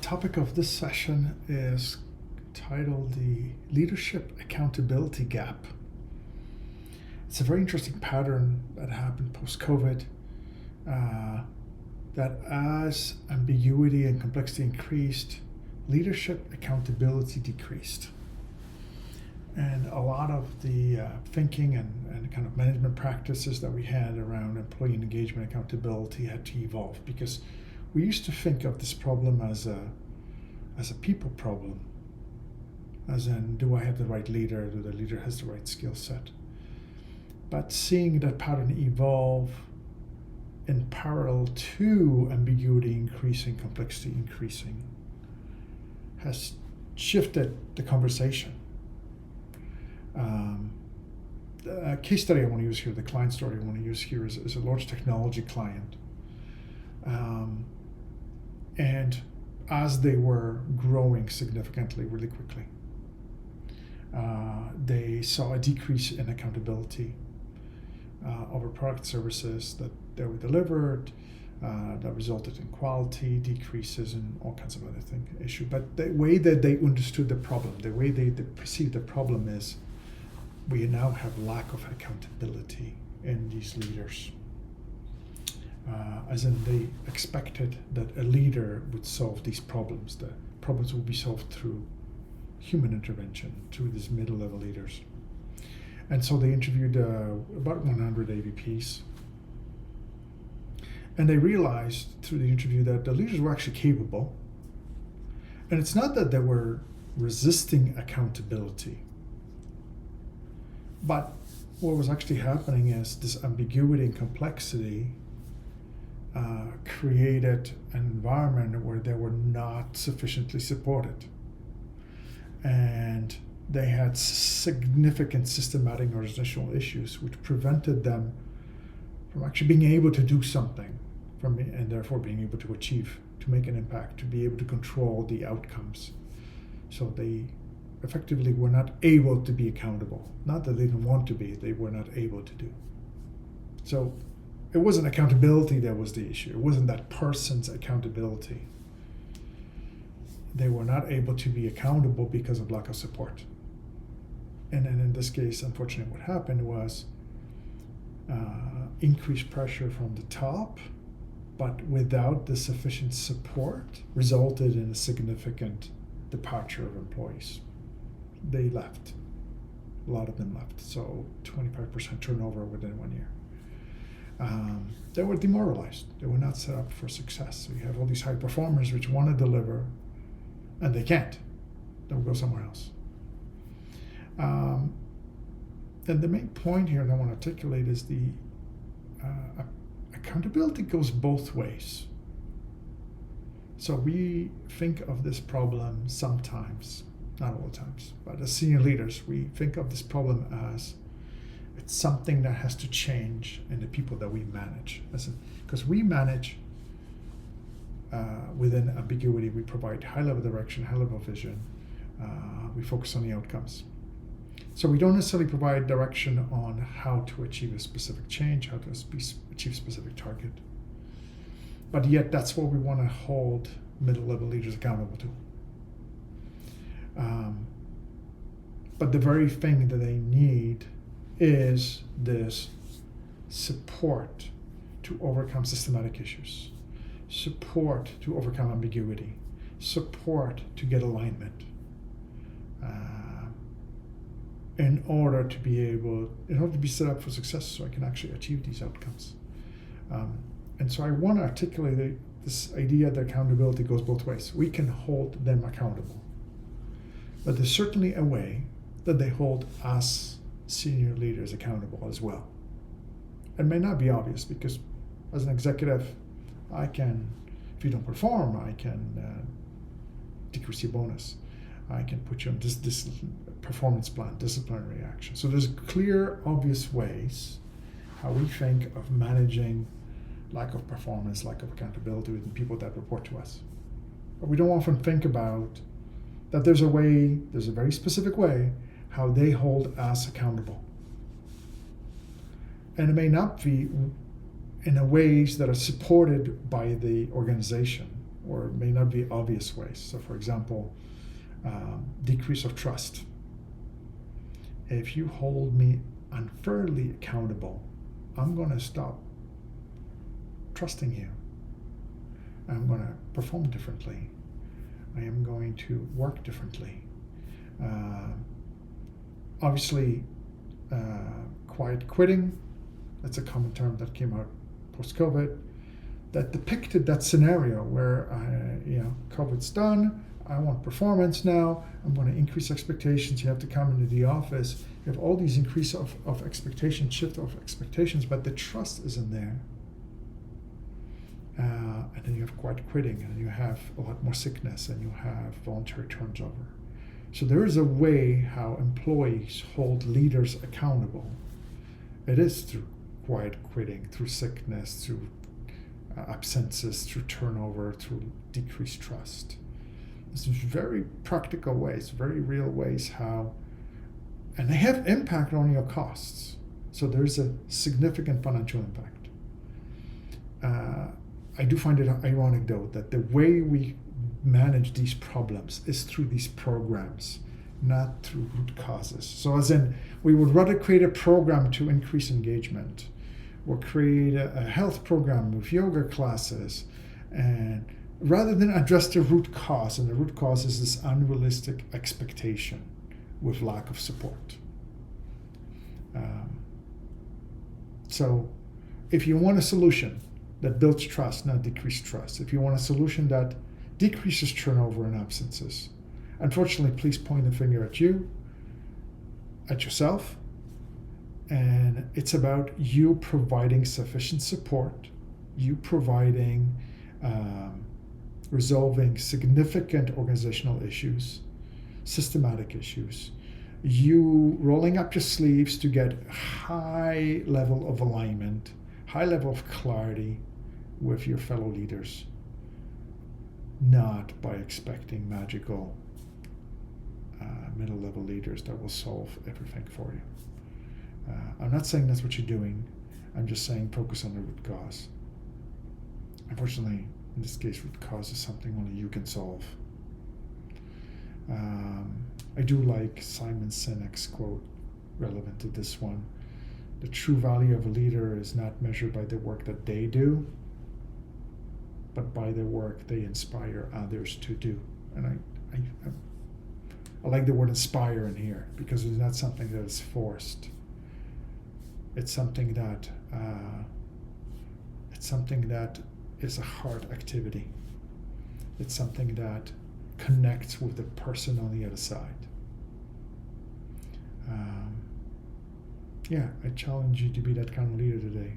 Topic of this session is titled the Leadership Accountability Gap. It's a very interesting pattern that happened post-COVID, that as ambiguity and complexity increased, leadership accountability decreased. And a lot of the thinking and kind of management practices that we had around employee engagement accountability had to evolve, because we used to think of this problem as a people problem, as in, do I have the right leader? Do the leader has the right skill set? But seeing that pattern evolve in parallel to ambiguity increasing, complexity increasing, has shifted the conversation. A case study I want to use here, the client story I want to use here is a large technology client. And as they were growing significantly, really quickly, they saw a decrease in accountability over product services that they were delivered, that resulted in quality decreases and all kinds of other issues. But the way that they understood the problem, the way they perceived the problem is, we now have lack of accountability in these leaders. As in, they expected that a leader would solve these problems. The problems would be solved through human intervention, through these middle-level leaders. And so they interviewed about 100 AVPs. And they realized through the interview that the leaders were actually capable. And it's not that they were resisting accountability, but what was actually happening is this ambiguity and complexity created an environment where they were not sufficiently supported. And they had significant systematic organizational issues which prevented them from actually being able to do something, and therefore being able to achieve, to make an impact, to be able to control the outcomes. So they effectively were not able to be accountable. Not that they didn't want to be, they were not able to do. So it wasn't accountability that was the issue. It wasn't that person's accountability. They were not able to be accountable because of lack of support. And then in this case, unfortunately, what happened was increased pressure from the top, but without the sufficient support, resulted in a significant departure of employees. They left. A lot of them left. So 25% turnover within 1 year. They were demoralized. They were not set up for success. So you have all these high performers which want to deliver, and they can't. They'll go somewhere else. And the main point here that I want to articulate is the accountability goes both ways. So we think of this problem sometimes, not all the times, but as senior leaders, we think of this problem as it's something that has to change in the people that we manage. Because we manage within ambiguity, we provide high-level direction, high-level vision. We focus on the outcomes. So we don't necessarily provide direction on how to achieve a specific change, how to achieve a specific target. But yet that's what we want to hold middle-level leaders accountable to. But the very thing that they need is this support to overcome systematic issues, support to overcome ambiguity, support to get alignment, in order to be set up for success, so I can actually achieve these outcomes. And so I want to articulate this idea that accountability goes both ways. We can hold them accountable, but there's certainly a way that they hold us senior leaders accountable as well. It may not be obvious, because as an executive, I can, if you don't perform, I can decrease your bonus. I can put you on this performance plan, disciplinary action. So there's clear, obvious ways how we think of managing lack of performance, lack of accountability with the people that report to us. But we don't often think about that there's a very specific way how they hold us accountable. And it may not be in a ways that are supported by the organization. or may not be obvious ways. So, for example, decrease of trust. If you hold me unfairly accountable, I'm going to stop trusting you. I'm going to perform differently. I am going to work differently. Obviously, quiet quitting, that's a common term that came out post-COVID, that depicted that scenario where, COVID's done, I want performance now, I'm going to increase expectations, you have to come into the office, you have all these increase of expectations, shift of expectations, but the trust isn't there. And then you have quiet quitting, and you have a lot more sickness, and you have voluntary turnover. So there is a way how employees hold leaders accountable. It is through quiet quitting, through sickness, through absences, through turnover, through decreased trust. It's very practical ways, very real ways how, and they have impact on your costs. So there's a significant financial impact. I do find it ironic, though, that the way we manage these problems is through these programs, not through root causes. So as in, we would rather create a program to increase engagement, or create a health program with yoga classes, and rather than address the root cause, and the root cause is this unrealistic expectation with lack of support. So if you want a solution that builds trust, not decreased trust, if you want a solution that decreases turnover and absences, unfortunately, please point the finger at you, at yourself, and it's about you providing sufficient support, you providing, resolving significant organizational issues, systematic issues, you rolling up your sleeves to get high level of alignment, high level of clarity with your fellow leaders, not by expecting magical middle-level leaders that will solve everything for you. I'm not saying that's what you're doing. I'm just saying focus on the root cause. Unfortunately, in this case, root cause is something only you can solve. I do like Simon Sinek's quote relevant to this one. The true value of a leader is not measured by the work that they do, but by the work they inspire others to do. And I like the word inspire in here, because it's not something that is forced. It's something that is a heart activity. It's something that connects with the person on the other side. I challenge you to be that kind of leader today.